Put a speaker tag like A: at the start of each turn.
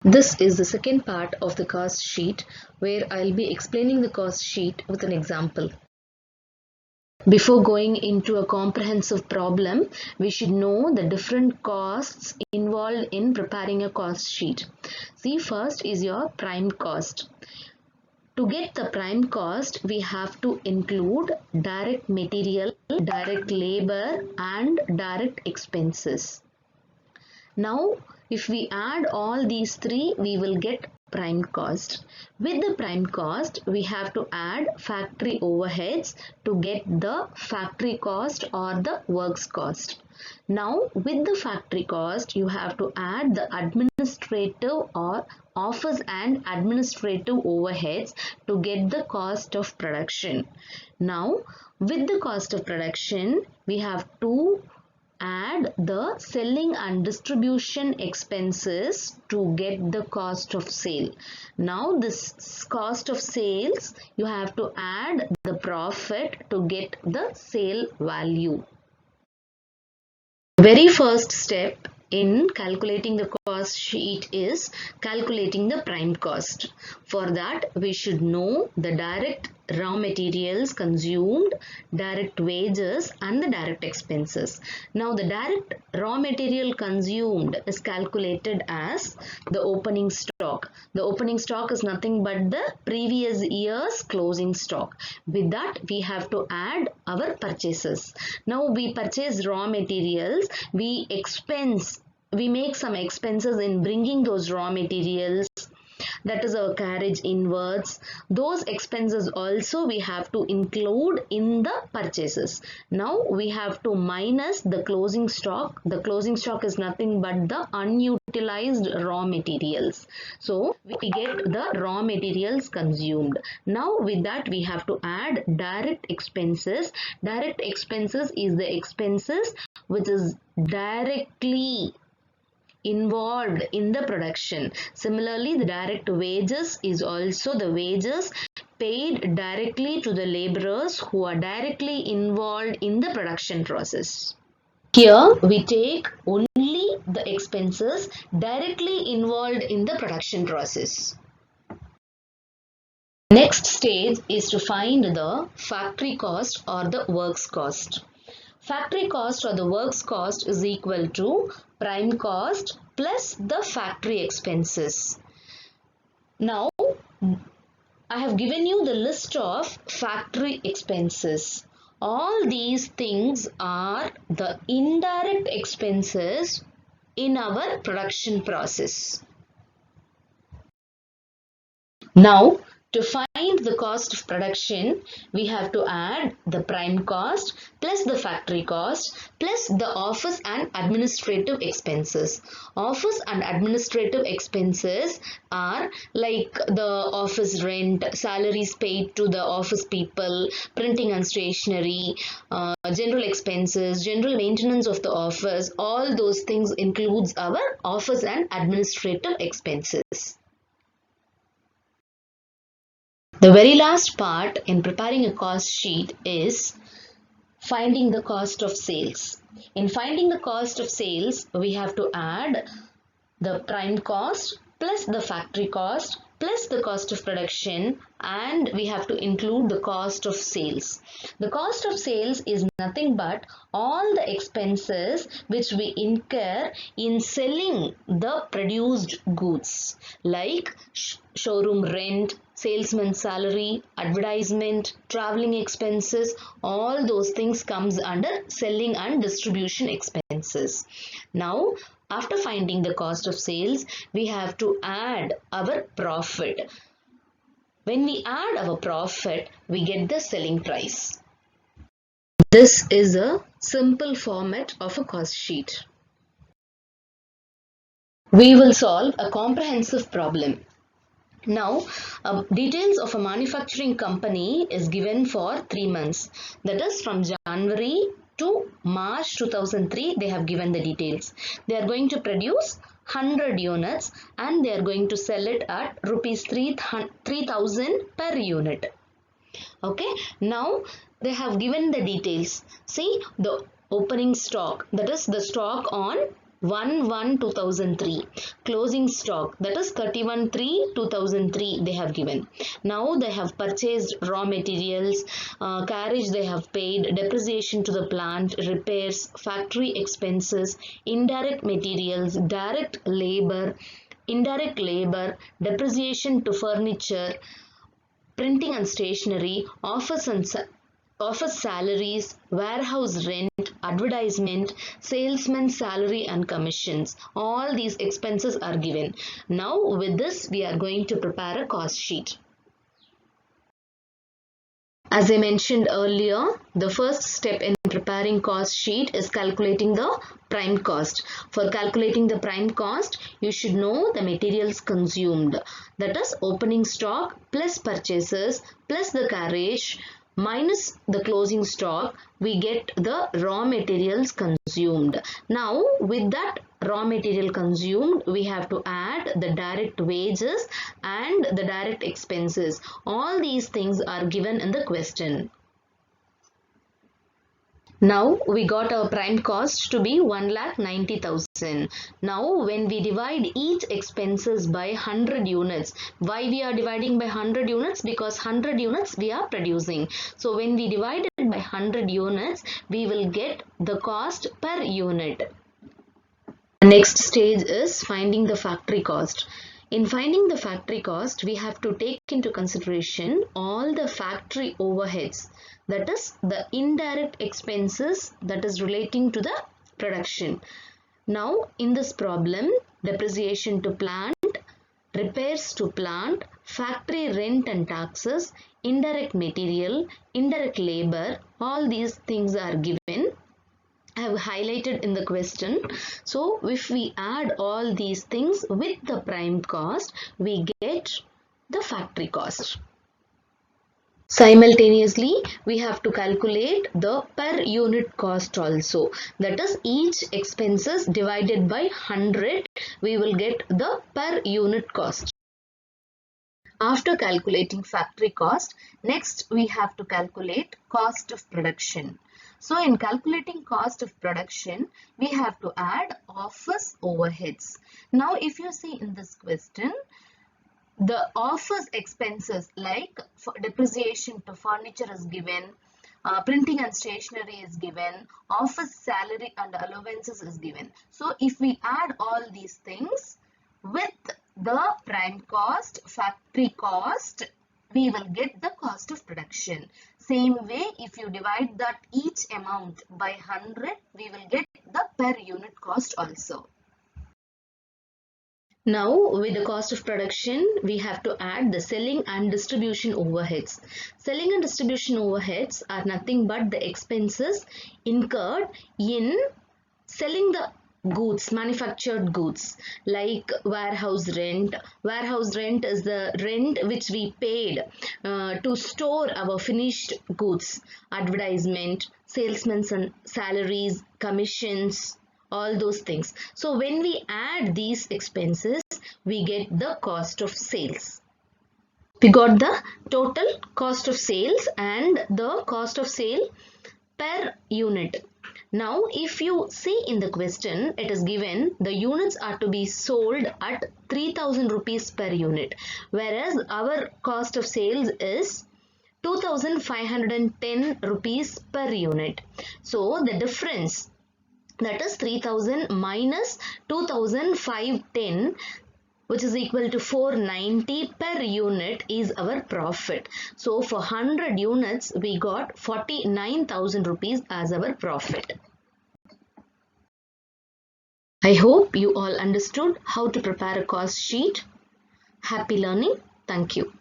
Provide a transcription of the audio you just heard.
A: This is the second part of the cost sheet where I'll be explaining the cost sheet with an example. Before going into a comprehensive problem, we should know the different costs involved in preparing a cost sheet. See, first is your prime cost. To get the prime cost, we have to include direct material, direct labor and direct expenses. Now, if we add all these three, we will get prime cost. With the prime cost, we have to add factory overheads to get the factory cost or the works cost. Now, with the factory cost, you have to add the administrative or office and administrative overheads to get the cost of production. Now, with the cost of production, we have to add the selling and distribution expenses to get the cost of sale. Now this cost of sales, you have to add the profit to get the sale value. Very first step in calculating the cost sheet is calculating the prime cost. For that, we should know the direct raw materials consumed, direct wages and the direct expenses. Now the direct raw material consumed is calculated as the opening stock. The opening stock is nothing but the previous year's closing stock. With that, we have to add our purchases. Now we purchase raw materials, we make some expenses in bringing those raw materials, that is our carriage inwards. Those expenses also we have to include in the purchases. Now we have to minus the closing stock. The closing stock is nothing but the unutilized raw materials. So we get the raw materials consumed. Now with that we have to add direct expenses. Direct expenses is the expenses which is directly involved in the production. Similarly, the direct wages is also the wages paid directly to the laborers who are directly involved in the production process. Here we take only the expenses directly involved in the production process. Next stage is to find the factory cost or the works cost. Factory cost or the works cost is equal to prime cost plus the factory expenses. Now, I have given you the list of factory expenses. All these things are the indirect expenses in our production process. Now, to find the cost of production, we have to add the prime cost plus the factory cost plus the office and administrative expenses. Office and administrative expenses are like the office rent, salaries paid to the office people, printing and stationery, general expenses, general maintenance of the office. All those things includes our office and administrative expenses. The very last part in preparing a cost sheet is finding the cost of sales. In finding the cost of sales, we have to add the prime cost plus the factory cost plus the cost of production, and we have to include the cost of sales. The cost of sales is nothing but all the expenses which we incur in selling the produced goods, like showroom rent, salesman's salary, advertisement, traveling expenses. All those things comes under selling and distribution expenses. Now, after finding the cost of sales, we have to add our profit. When we add our profit, we get the selling price. This is a simple format of a cost sheet. We will solve a comprehensive problem. Now, details of a manufacturing company is given for 3 months. That is from January to March 2003, they have given the details. They are going to produce 100 units and they are going to sell it at rupees 3,000 per unit. Okay, now they have given the details. See, the opening stock, that is the stock on 1/1/2003. Closing stock, that is 31/3/2003 they have given. Now they have purchased raw materials, carriage they have paid, depreciation to the plant, repairs, factory expenses, indirect materials, direct labor, indirect labor, depreciation to furniture, printing and stationery, office salaries, warehouse rent, advertisement, salesman's salary and commissions. All these expenses are given. Now with this we are going to prepare a cost sheet. As I mentioned earlier, the first step in preparing cost sheet is calculating the prime cost. For calculating the prime cost, you should know the materials consumed. That is opening stock plus purchases plus the carriage minus the closing stock, we get the raw materials consumed. Now with that raw material consumed, we have to add the direct wages and the direct expenses. All these things are given in the question. Now we got our prime cost to be 1,90,000. Now when we divide each expenses by 100 units, why we are dividing by 100 units? Because 100 units we are producing. So when we divide it by 100 units, we will get the cost per unit. The next stage is finding the factory cost. In finding the factory cost, we have to take into consideration all the factory overheads, that is the indirect expenses that is relating to the production. Now in this problem, depreciation to plant, repairs to plant, factory rent and taxes, indirect material, indirect labor, all these things are given. I have highlighted in the question. So if we add all these things with the prime cost, we get the factory cost. Simultaneously, we have to calculate the per unit cost also. That is, each expenses divided by 100, we will get the per unit cost. After calculating factory cost, next we have to calculate cost of production. So in calculating cost of production, we have to add office overheads. Now if you see in this question, the office expenses like depreciation to furniture is given, printing and stationery is given, office salary and allowances is given. So if we add all these things with the prime cost, factory cost, we will get the cost of production. Same way, if you divide that each amount by 100, we will get the per unit cost also. Now with the cost of production, we have to add the selling and distribution overheads. Selling and distribution overheads are nothing but the expenses incurred in selling the goods, manufactured goods, like warehouse rent. Warehouse rent is the rent which we paid to store our finished goods. Advertisement, salesmen's salaries, commissions, all those things. So when we add these expenses, we get the cost of sales. We got the total cost of sales and the cost of sale per unit. Now if you see in the question, it is given the units are to be sold at 3,000 rupees per unit, whereas our cost of sales is 2,510 rupees per unit. So the difference, that is 3,000 minus 2,510, which is equal to 490 per unit, is our profit. So for 100 units, we got 49,000 rupees as our profit. I hope you all understood how to prepare a cost sheet. Happy learning. Thank you.